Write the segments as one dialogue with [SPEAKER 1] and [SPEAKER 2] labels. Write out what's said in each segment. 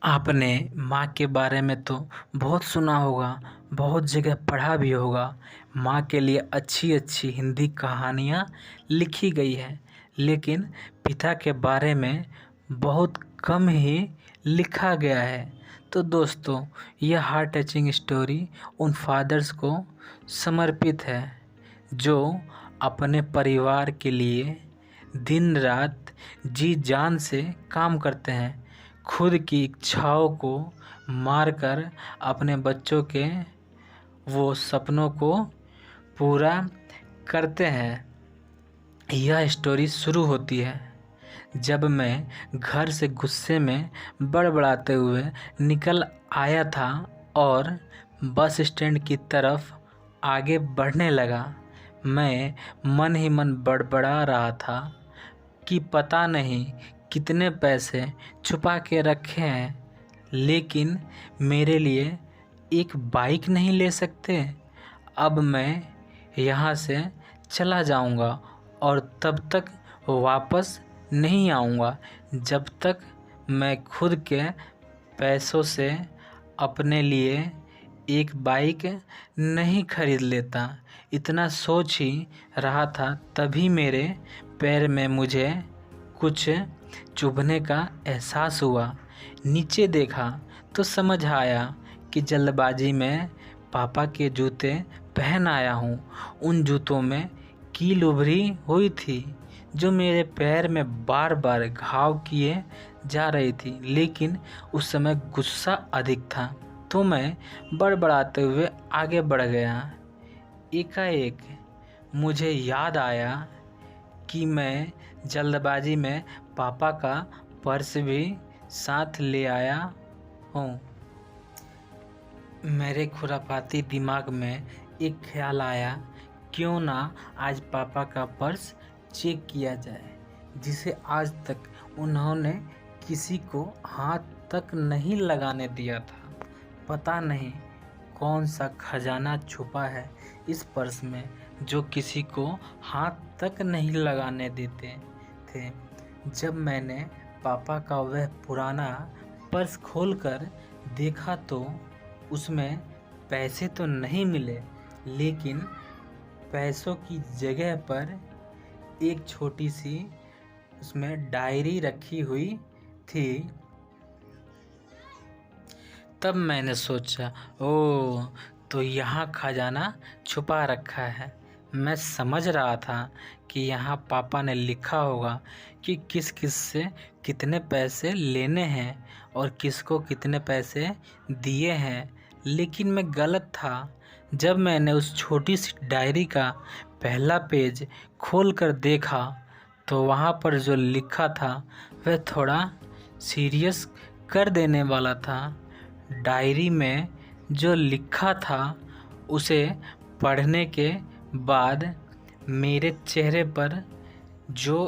[SPEAKER 1] आपने माँ के बारे में तो बहुत सुना होगा, बहुत जगह पढ़ा भी होगा। माँ के लिए अच्छी-अच्छी हिंदी कहानियाँ लिखी गई हैं, लेकिन पिता के बारे में बहुत कम ही लिखा गया है। तो दोस्तों, यह हार्ट टचिंग स्टोरी उन फादर्स को समर्पित है, जो अपने परिवार के लिए दिन-रात जी-जान से काम करते हैं। खुद की इच्छाओं को मारकर अपने बच्चों के वो सपनों को पूरा करते हैं। यह स्टोरी शुरू होती है जब मैं घर से गुस्से में बड़बड़ाते हुए निकल आया था और बस स्टैंड की तरफ आगे बढ़ने लगा। मैं मन ही मन बड़बड़ा रहा था कि पता नहीं कितने पैसे छुपा के रखे हैं, लेकिन मेरे लिए एक बाइक नहीं ले सकते। अब मैं यहाँ से चला जाऊँगा और तब तक वापस नहीं आऊँगा जब तक मैं खुद के पैसों से अपने लिए एक बाइक नहीं खरीद लेता। इतना सोच ही रहा था, तभी मेरे पैर में मुझे कुछ चुभने का एहसास हुआ। नीचे देखा तो समझ आया कि जल्दबाजी में पापा के जूते पहन आया हूँ। उन जूतों में कील उभरी हुई थी, जो मेरे पैर में बार बार घाव किए जा रही थी। लेकिन उस समय गुस्सा अधिक था, तो मैं बड़बड़ाते हुए आगे बढ़ गया। एकाएक मुझे याद आया कि मैं जल्दबाजी में पापा का पर्स भी साथ ले आया हूँ। मेरे खुरापाती दिमाग में एक ख्याल आया, क्यों ना आज पापा का पर्स चेक किया जाए, जिसे आज तक उन्होंने किसी को हाथ तक नहीं लगाने दिया था। पता नहीं कौन सा खजाना छुपा है इस पर्स में, जो किसी को हाथ तक नहीं लगाने देते थे। जब मैंने पापा का वह पुराना पर्स खोलकर देखा तो उसमें पैसे तो नहीं मिले, लेकिन पैसों की जगह पर एक छोटी सी उसमें डायरी रखी हुई थी। तब मैंने सोचा, ओह, तो यहाँ खजाना छुपा रखा है। मैं समझ रहा था कि यहाँ पापा ने लिखा होगा कि किस किस से कितने पैसे लेने हैं और किसको कितने पैसे दिए हैं, लेकिन मैं गलत था। जब मैंने उस छोटी सी डायरी का पहला पेज खोलकर देखा तो वहाँ पर जो लिखा था वह थोड़ा सीरियस कर देने वाला था। डायरी में जो लिखा था उसे पढ़ने के बाद मेरे चेहरे पर जो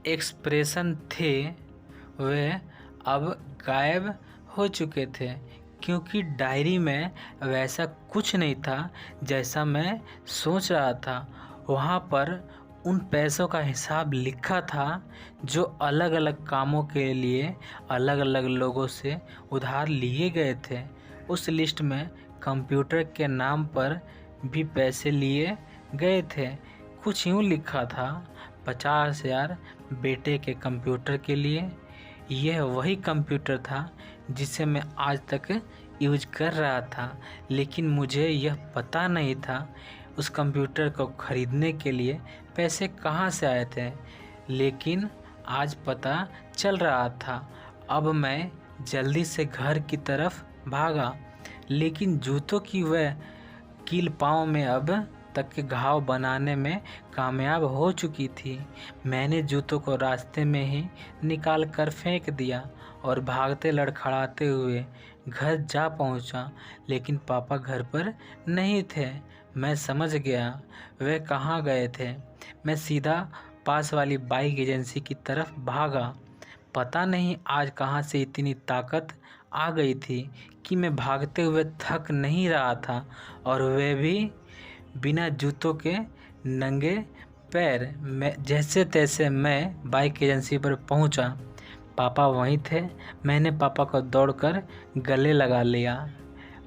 [SPEAKER 1] एक्सप्रेशन थे वे अब गायब हो चुके थे, क्योंकि डायरी में वैसा कुछ नहीं था जैसा मैं सोच रहा था। वहाँ पर उन पैसों का हिसाब लिखा था जो अलग अलग कामों के लिए अलग अलग लोगों से उधार लिए गए थे। उस लिस्ट में कंप्यूटर के नाम पर भी पैसे लिए गए थे। कुछ यूँ लिखा था, 50,000 बेटे के कंप्यूटर के लिए। यह वही कंप्यूटर था जिसे मैं आज तक यूज कर रहा था, लेकिन मुझे यह पता नहीं था उस कंप्यूटर को ख़रीदने के लिए पैसे कहाँ से आए थे, लेकिन आज पता चल रहा था। अब मैं जल्दी से घर की तरफ भागा, लेकिन जूतों की वह कील पाँव में अब तक के घाव बनाने में कामयाब हो चुकी थी। मैंने जूतों को रास्ते में ही निकाल कर फेंक दिया और भागते लड़खड़ाते हुए घर जा पहुंचा, लेकिन पापा घर पर नहीं थे। मैं समझ गया वे कहाँ गए थे। मैं सीधा पास वाली बाइक एजेंसी की तरफ भागा। पता नहीं आज कहाँ से इतनी ताकत आ गई थी कि मैं भागते हुए थक नहीं रहा था, और वे भी बिना जूतों के नंगे पैर। मैं जैसे तैसे मैं बाइक एजेंसी पर पहुंचा। पापा वहीं थे। मैंने पापा को दौड़कर गले लगा लिया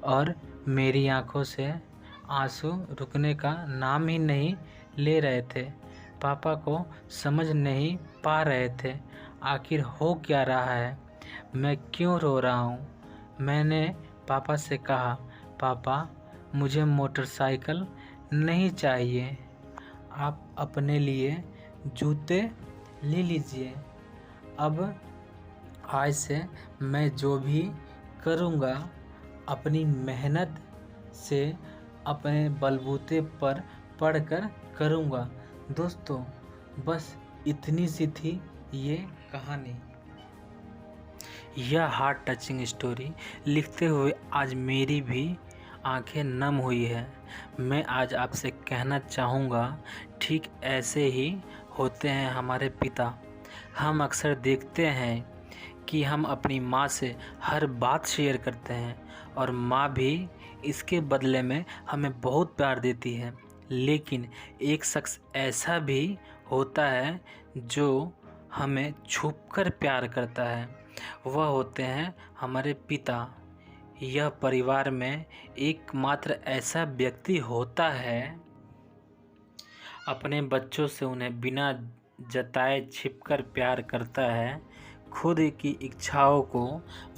[SPEAKER 1] और मेरी आंखों से आंसू रुकने का नाम ही नहीं ले रहे थे। पापा को समझ नहीं पा रहे थे आखिर हो क्या रहा है, मैं क्यों रो रहा हूँ। मैंने पापा से कहा, पापा मुझे मोटरसाइकिल नहीं चाहिए, आप अपने लिए जूते ले लीजिए। अब आज से मैं जो भी करूँगा अपनी मेहनत से अपने बलबूते पर पढ़कर करूँगा। दोस्तों बस इतनी सी थी ये कहानी। यह हार्ट टचिंग स्टोरी लिखते हुए आज मेरी भी आंखें नम हुई है। मैं आज आपसे कहना चाहूँगा, ठीक ऐसे ही होते हैं हमारे पिता। हम अक्सर देखते हैं कि हम अपनी माँ से हर बात शेयर करते हैं और माँ भी इसके बदले में हमें बहुत प्यार देती है। लेकिन एक शख्स ऐसा भी होता है जो हमें छुपकर प्यार करता है, वह होते हैं हमारे पिता। यह परिवार में एकमात्र ऐसा व्यक्ति होता है अपने बच्चों से उन्हें बिना जताए छिपकर प्यार करता है, खुद की इच्छाओं को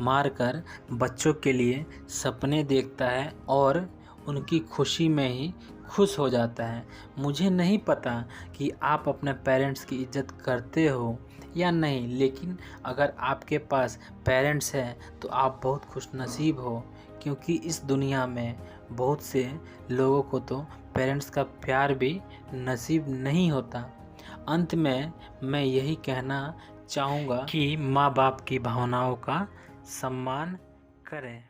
[SPEAKER 1] मारकर बच्चों के लिए सपने देखता है और उनकी खुशी में ही खुश हो जाता है। मुझे नहीं पता कि आप अपने पेरेंट्स की इज्जत करते हो या नहीं, लेकिन अगर आपके पास पेरेंट्स हैं तो आप बहुत खुशनसीब हो, क्योंकि इस दुनिया में बहुत से लोगों को तो पेरेंट्स का प्यार भी नसीब नहीं होता। अंत में मैं यही कहना चाहूँगा कि माँ बाप की भावनाओं का सम्मान करें।